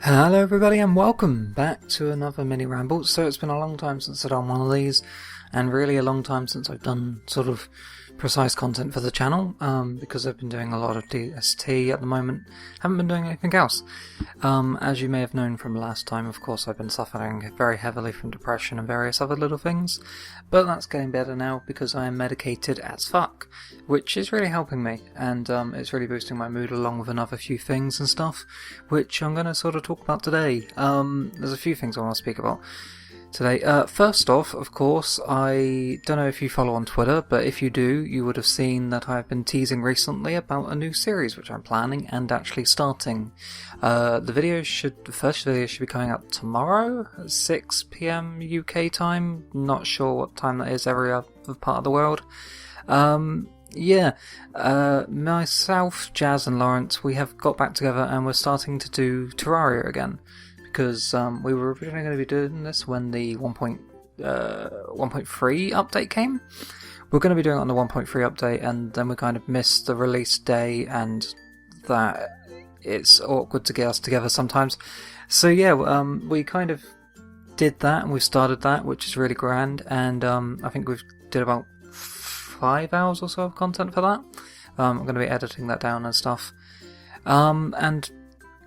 Hello everybody and welcome back to another mini ramble. So it's been a long time since I've done one of these, and really a long time since I've done sort of precise content for the channel, because I've been doing a lot of DST at the moment. Haven't been doing anything else. As you may have known from last time, of course, I've been suffering very heavily from depression and various other little things, but that's getting better now because I am medicated as fuck, which is really helping me, and it's really boosting my mood along with another few things and stuff, which I'm going to sort of talk about today. There's a few things I want to speak about today. First off, of course, I don't know if you follow on Twitter, but if you do, you would have seen that I've been teasing recently about a new series which I'm planning and actually starting. The first video should be coming out tomorrow at 6 PM UK time. Not sure what time that is every other part of the world. Myself, Jazz and Lawrence, we have got back together and we're starting to do Terraria again. Because we were originally going to be doing this when the 1.3 update came. We're going to be doing it on the 1.3 update, and then we kind of missed the release day, and that it's awkward to get us together sometimes. So yeah, we kind of did that, and we started that, which is really grand, and I think we've did about 5 hours or so of content for that. I'm going to be editing that down and stuff. And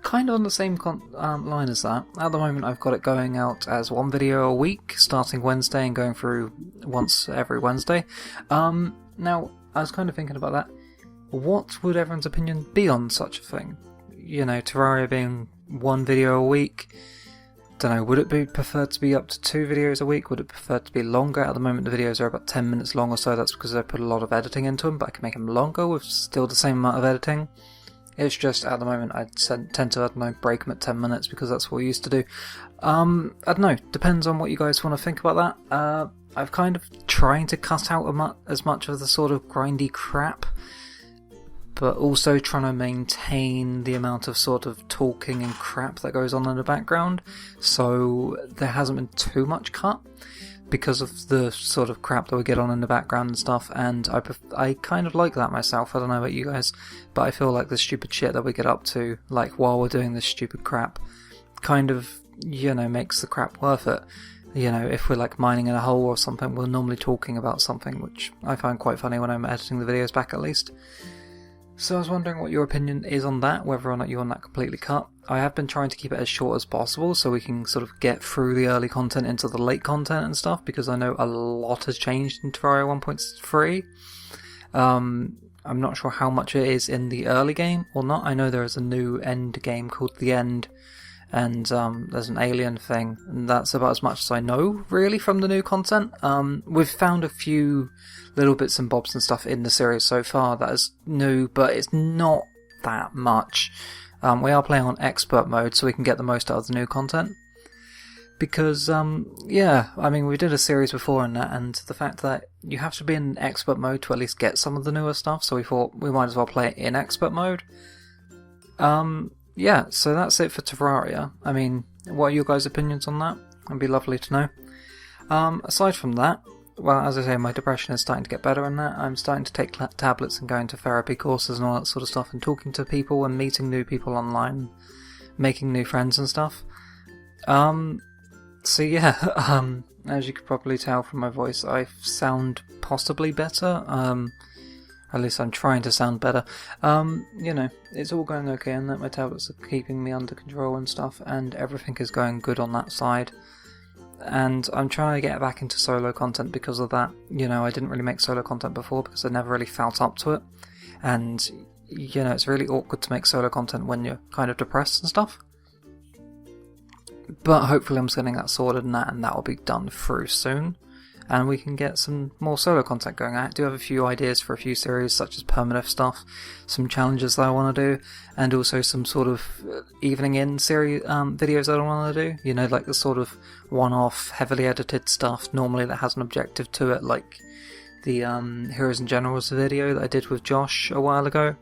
kind of on the same line as that. At the moment I've got it going out as one video a week, starting Wednesday and going through once every Wednesday. Now, I was kind of thinking about that. What would everyone's opinion be on such a thing? You know, Terraria being one video a week. Don't know, would it be preferred to be up to 2 videos a week? Would it prefer to be longer? At the moment the videos are about 10 minutes long or so. That's because I put a lot of editing into them, but I can make them longer with still the same amount of editing. It's just, at the moment, I tend to, break them at 10 minutes because that's what we used to do. I don't know, depends on what you guys want to think about that. I've kind of trying to cut out as much of the sort of grindy crap, but also trying to maintain the amount of sort of talking and crap that goes on in the background, so there hasn't been too much cut because of the sort of crap that we get on in the background and stuff, and I kind of like that myself. I don't know about you guys, but I feel like the stupid shit that we get up to, like while we're doing this stupid crap, kind of, makes the crap worth it. If we're like mining in a hole or something, we're normally talking about something, which I find quite funny when I'm editing the videos back at least. So I was wondering what your opinion is on that, whether or not you want that completely cut. I have been trying to keep it as short as possible so we can sort of get through the early content into the late content and stuff, because I know a lot has changed in Terraria 1.3. I'm not sure how much it is in the early game or not. I know there is a new end game called The End, and there's an alien thing, and that's about as much as I know, really, from the new content. We've found a few little bits and bobs and stuff in the series so far that is new, but it's not that much. We are playing on expert mode so we can get the most out of the new content. Because, we did a series before in that, and the fact that you have to be in expert mode to at least get some of the newer stuff, so we thought we might as well play it in expert mode. So that's it for Terraria. I mean, what are your guys' opinions on that? It'd be lovely to know. Aside from that, well, as I say, my depression is starting to get better and that. I'm starting to take tablets and going to therapy courses and all that sort of stuff, and talking to people and meeting new people online, making new friends and stuff. As you could probably tell from my voice, I sound possibly better. At least I'm trying to sound better. It's all going okay, and that my tablets are keeping me under control and stuff, and everything is going good on that side. And I'm trying to get back into solo content because of that. I didn't really make solo content before because I never really felt up to it. And, it's really awkward to make solo content when you're kind of depressed and stuff. But hopefully I'm just getting that sorted and that will be done through soon. And we can get some more solo content going. I do have a few ideas for a few series, such as permanent stuff, some challenges that I want to do, and also some sort of evening in series videos that I want to do. Like the sort of one-off, heavily edited stuff, normally that has an objective to it, like the Heroes and Generals video that I did with Josh a while ago.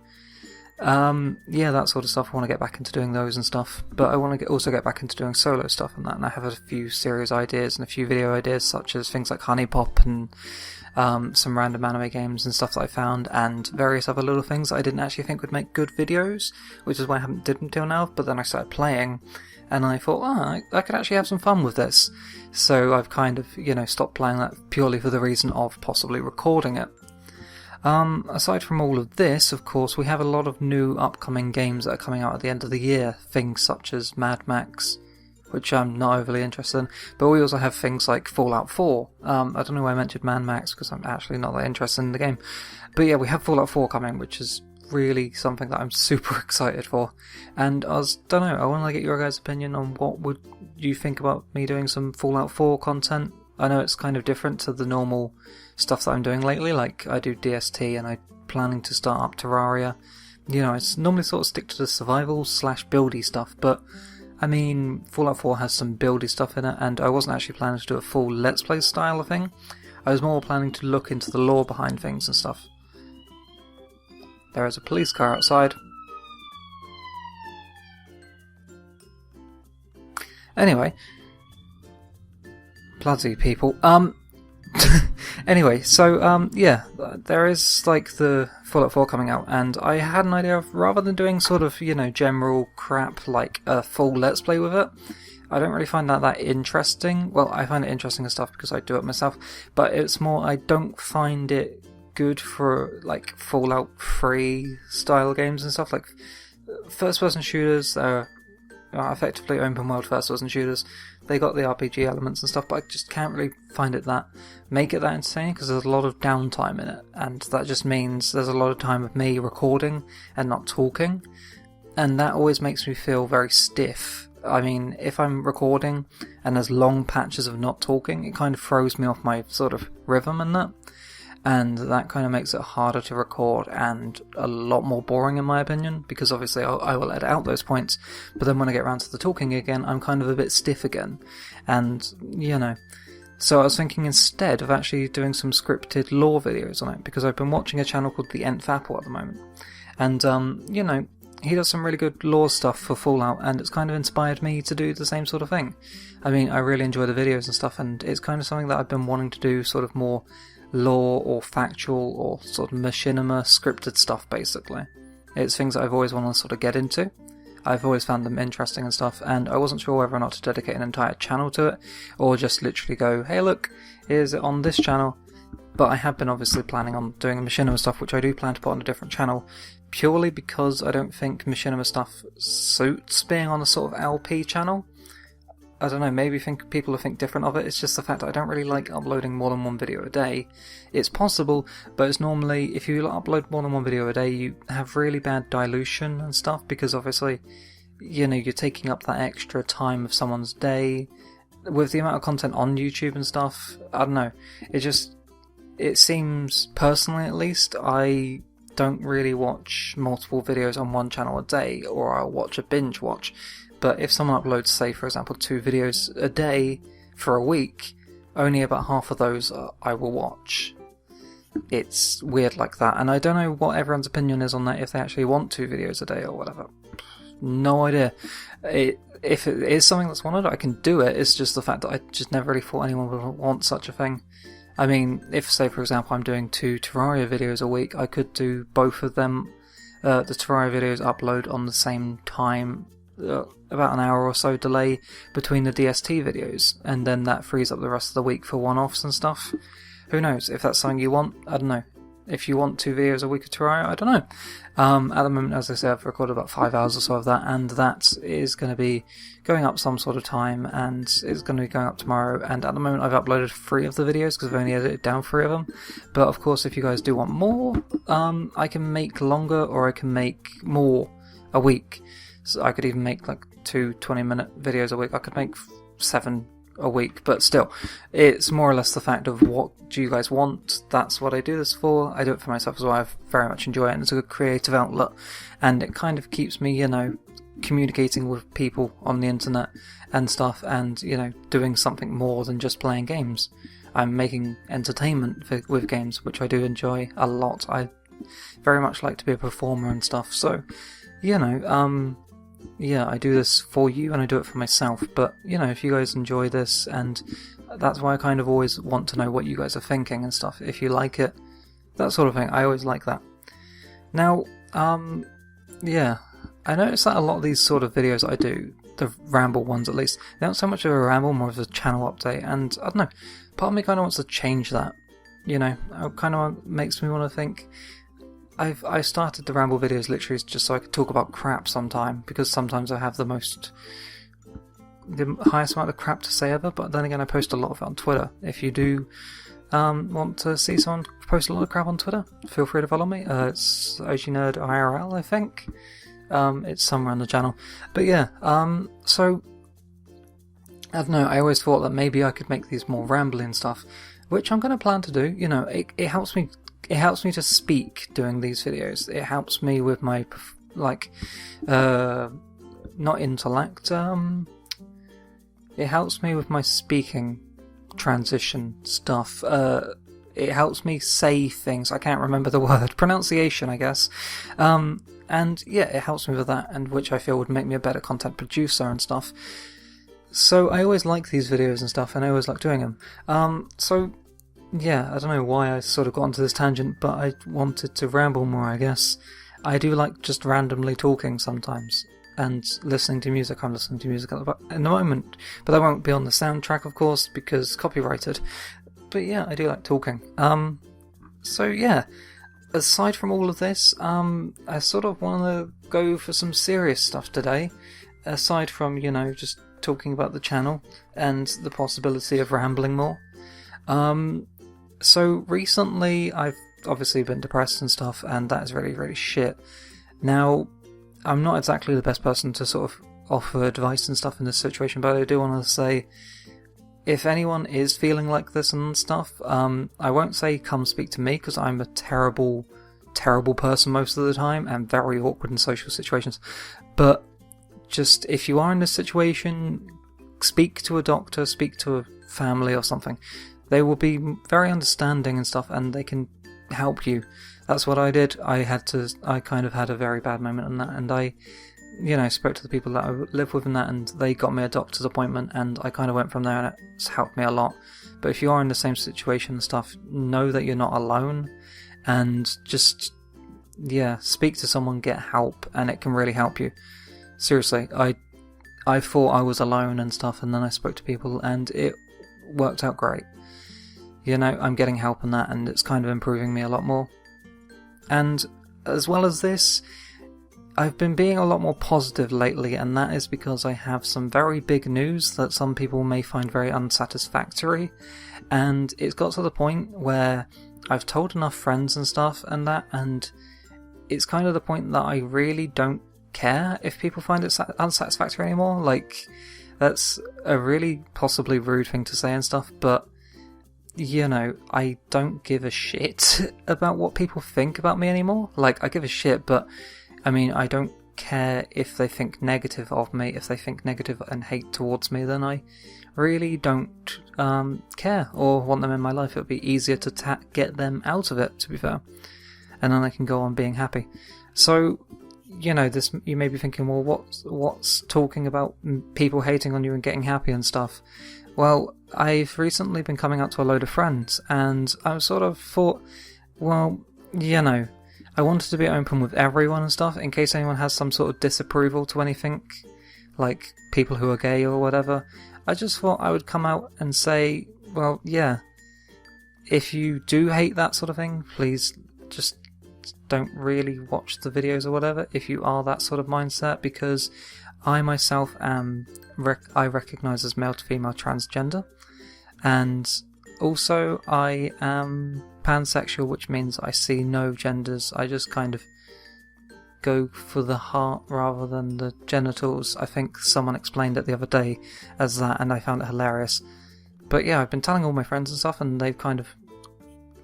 Yeah, that sort of stuff. I want to get back into doing those and stuff, but I want to also get back into doing solo stuff and that, and I have a few series ideas and a few video ideas, such as things like Honey Pop and some random anime games and stuff that I found, and various other little things that I didn't actually think would make good videos, which is why I haven't did until now, but then I started playing, and I thought, I could actually have some fun with this. So I've kind of, stopped playing that purely for the reason of possibly recording it. Aside from all of this, of course, we have a lot of new upcoming games that are coming out at the end of the year, things such as Mad Max, which I'm not overly interested in, but we also have things like Fallout 4. I don't know why I mentioned Mad Max, because I'm actually not that interested in the game. But yeah, we have Fallout 4 coming, which is really something that I'm super excited for. And I want to get your guys' opinion on what would you think about me doing some Fallout 4 content. I know it's kind of different to the normal stuff that I'm doing lately, like I do DST and I'm planning to start up Terraria. It's normally sort of stick to the survival / buildy stuff, but I mean, Fallout 4 has some buildy stuff in it, and I wasn't actually planning to do a full Let's Play style of thing. I was more planning to look into the lore behind things and stuff. There is a police car outside. Anyway. Bloody people. Anyway, so, yeah, there is, like, the Fallout 4 coming out, and I had an idea of, rather than doing sort of, general crap, like a full Let's Play with it, I don't really find that interesting. Well, I find it interesting and stuff because I do it myself, but it's more, I don't find it good for, like, Fallout 3 style games and stuff, like, first-person shooters, effectively open world first-person shooters. They got the RPG elements and stuff, but I just can't really find it make it that entertaining, because there's a lot of downtime in it, and that just means there's a lot of time of me recording and not talking, and that always makes me feel very stiff. I mean, if I'm recording and there's long patches of not talking, it kind of throws me off my sort of rhythm and that kind of makes it harder to record and a lot more boring in my opinion, because obviously I will edit out those points, but then when I get around to the talking again, I'm kind of a bit stiff again, and so I was thinking instead of actually doing some scripted lore videos on it, because I've been watching a channel called The Nth Apple at the moment, and he does some really good lore stuff for Fallout, and it's kind of inspired me to do the same sort of thing. I mean, I really enjoy the videos and stuff, and it's kind of something that I've been wanting to do, sort of more lore or factual or sort of machinima scripted stuff, basically. It's things that I've always wanted to sort of get into. I've always found them interesting and stuff, and I wasn't sure whether or not to dedicate an entire channel to it, or just literally go, hey look, here's it on this channel. But I have been obviously planning on doing machinima stuff, which I do plan to put on a different channel, purely because I don't think machinima stuff suits being on a sort of LP channel. I don't know, maybe people will think different of it. It's just the fact that I don't really like uploading more than one video a day. It's possible, but it's normally, if you upload more than one video a day, you have really bad dilution and stuff, because obviously, you're taking up that extra time of someone's day. With the amount of content on YouTube and stuff, I don't know, it seems, personally at least, I don't really watch multiple videos on one channel a day, or I'll watch a binge watch. But if someone uploads, say, for example, 2 videos a day for a week, only about half of those I will watch. It's weird like that, and I don't know what everyone's opinion is on that, if they actually want 2 videos a day or whatever. No idea. If it is something that's wanted, I can do it. It's just the fact that I just never really thought anyone would want such a thing. I mean, if, say, for example, I'm doing 2 Terraria videos a week, I could do both of them, the Terraria videos upload on the same time, about an hour or so delay between the DST videos, and then that frees up the rest of the week for one-offs and stuff. Who knows? If that's something you want, I don't know. If you want 2 videos a week of Terraria, I don't know. At the moment, as I said, I've recorded about 5 hours or so of that, and that is going to be going up some sort of time, and it's going to be going up tomorrow, and at the moment I've uploaded 3 of the videos, because I've only edited down 3 of them. But of course, if you guys do want more, I can make longer, or I can make more a week. So I could even make like 2 20-minute videos a week. I could make 7 a week, but still, it's more or less the fact of what do you guys want. That's what I do this for. I do it for myself as well. I very much enjoy it, and it's a good creative outlet, and it kind of keeps me, communicating with people on the internet and stuff, and, doing something more than just playing games. I'm making entertainment with games, which I do enjoy a lot. I very much like to be a performer and stuff. So, you know, yeah, I do this for you and I do it for myself. But, you know, if you guys enjoy this, and that's why I kind of always want to know what you guys are thinking and stuff. If you like it, that sort of thing. I always like that. Now, yeah, I noticed that a lot of these sort of videos I do, the Ramble ones at least, they're not so much of a ramble, more of a channel update, and I don't know, part of me kind of wants to change that, you know, it kind of makes me want to think, I started the Ramble videos literally just so I could talk about crap sometime, because sometimes I have the highest amount of crap to say ever, but then again I post a lot of it on Twitter. If you do want to see someone post a lot of crap on Twitter, feel free to follow me. It's OGNerd IRL, I think. It's somewhere on the channel. But yeah, so I don't know, I always thought that maybe I could make these more rambling stuff, which I'm going to plan to do. You know, it helps me to speak doing these videos. It helps me with my, like, not intellect, it helps me with my speaking transition stuff. It helps me say things. I can't remember the word. Pronunciation, I guess. And yeah, it helps me with that, and which I feel would make me a better content producer and stuff. So I always like these videos and stuff, and I always like doing them. So yeah, I don't know why I sort of got onto this tangent, but I wanted to ramble more, I guess. I do like just randomly talking sometimes, and listening to music. I'm listening to music in the moment, but that won't be on the soundtrack, of course, because copyrighted. But yeah, I do like talking. So yeah, aside from all of this, I sort of want to go for some serious stuff today, aside from, you know, just talking about the channel and the possibility of rambling more. So recently I've obviously been depressed and stuff, and that is really, really shit. Now, I'm not exactly the best person to sort of offer advice and stuff in this situation, but I do want to say, if anyone is feeling like this and stuff, I won't say come speak to me, because I'm a terrible, terrible person most of the time, and very awkward in social situations. But just, if you are in this situation, speak to a doctor, speak to a family or something. They will be very understanding and stuff, and they can help you. That's what I did. I kind of had a very bad moment in that, and I, you know, spoke to the people that I live with in that, and they got me a doctor's appointment, and I kind of went from there, and it's helped me a lot. But if you are in the same situation and stuff, know that you're not alone, and just, yeah, speak to someone, get help, and it can really help you. Seriously, I thought I was alone and stuff, and then I spoke to people, and it worked out great. You know, I'm getting help in that, and it's kind of improving me a lot more. And as well as this, I've been being a lot more positive lately, and that is because I have some very big news that some people may find very unsatisfactory, and it's got to the point where I've told enough friends and stuff and that, and it's kind of the point that I really don't care if people find it unsatisfactory anymore. Like, that's a really possibly rude thing to say and stuff, but you know, I don't give a shit about what people think about me anymore. Like, I give a shit, but I mean, I don't care if they think negative of me. If they think negative and hate towards me, then I really don't care or want them in my life. It would be easier to get them out of it, to be fair, and then I can go on being happy. So, you know, this, you may be thinking, well, what's talking about people hating on you and getting happy and stuff? Well, I've recently been coming out to a load of friends, and I sort of thought, well, you know, I wanted to be open with everyone and stuff, in case anyone has some sort of disapproval to anything, like people who are gay or whatever. I just thought I would come out and say, well, yeah, if you do hate that sort of thing, please just don't really watch the videos or whatever, if you are that sort of mindset, because I myself am, I recognise as male to female transgender, and also I am pansexual, which means I see no genders. I just kind of go for the heart rather than the genitals. I think someone explained it the other day as that, and I found it hilarious. But yeah, I've been telling all my friends and stuff, and they've kind of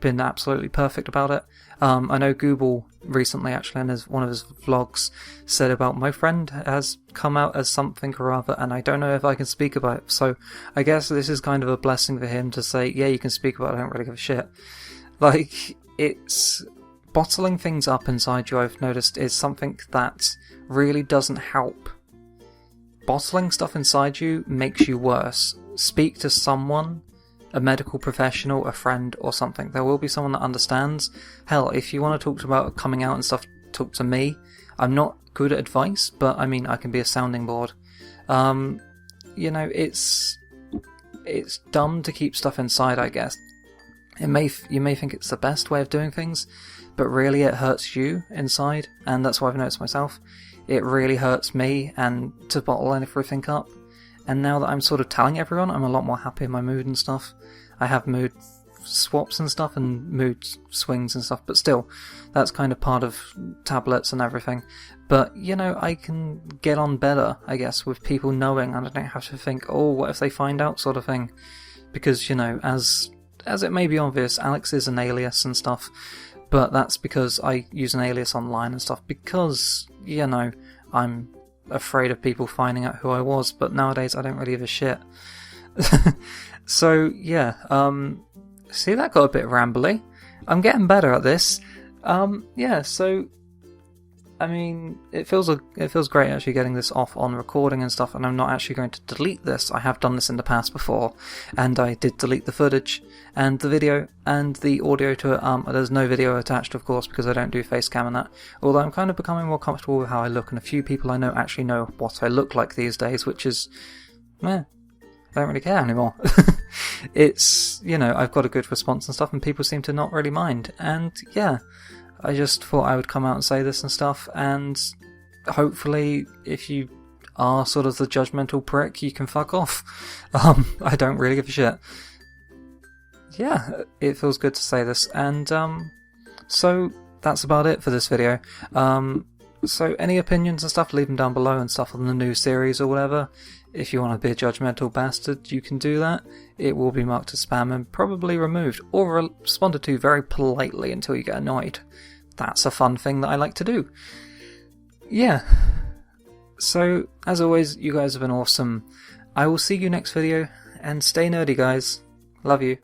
been absolutely perfect about it. I know Google recently, actually, in one of his vlogs, said about my friend has come out as something or other, and I don't know if I can speak about it. So I guess this is kind of a blessing for him to say, yeah, you can speak about it, I don't really give a shit. Like, it's bottling things up inside you, I've noticed, is something that really doesn't help. Bottling stuff inside you makes you worse. Speak to someone, a medical professional, a friend, or something. There will be someone that understands. Hell, if you want to talk about coming out and stuff, talk to me. I'm not good at advice, but I mean, I can be a sounding board. You know, it's dumb to keep stuff inside, I guess. You may think it's the best way of doing things, but really it hurts you inside, and that's what I've noticed myself. It really hurts me and to bottle everything up. And now that I'm sort of telling everyone, I'm a lot more happy in my mood and stuff. I have mood swaps and stuff and mood swings and stuff, but still, that's kind of part of tablets and everything. But, you know, I can get on better, I guess, with people knowing, and I don't have to think, oh, what if they find out, sort of thing. Because, you know, as it may be obvious, Alex is an alias and stuff, but that's because I use an alias online and stuff, because, you know, I'm afraid of people finding out who I was, but nowadays I don't really give a shit. So, yeah, see, that got a bit rambly. I'm getting better at this. Yeah, so, I mean, it feels great actually getting this off on recording and stuff, and I'm not actually going to delete this. I have done this in the past before, and I did delete the footage, and the video, and the audio to it. There's no video attached, of course, because I don't do face cam and that, although I'm kind of becoming more comfortable with how I look, and a few people I know actually know what I look like these days, which is, I don't really care anymore. It's, you know, I've got a good response and stuff, and people seem to not really mind, and yeah, I just thought I would come out and say this and stuff, and hopefully, if you are sort of the judgmental prick, you can fuck off. I don't really give a shit. Yeah, it feels good to say this, and so that's about it for this video. So any opinions and stuff, leave them down below and stuff on the new series or whatever. If you want to be a judgmental bastard, you can do that. It will be marked as spam and probably removed, or responded to very politely until you get annoyed. That's a fun thing that I like to do. Yeah. So, as always, you guys have been awesome. I will see you next video, and stay nerdy, guys. Love you.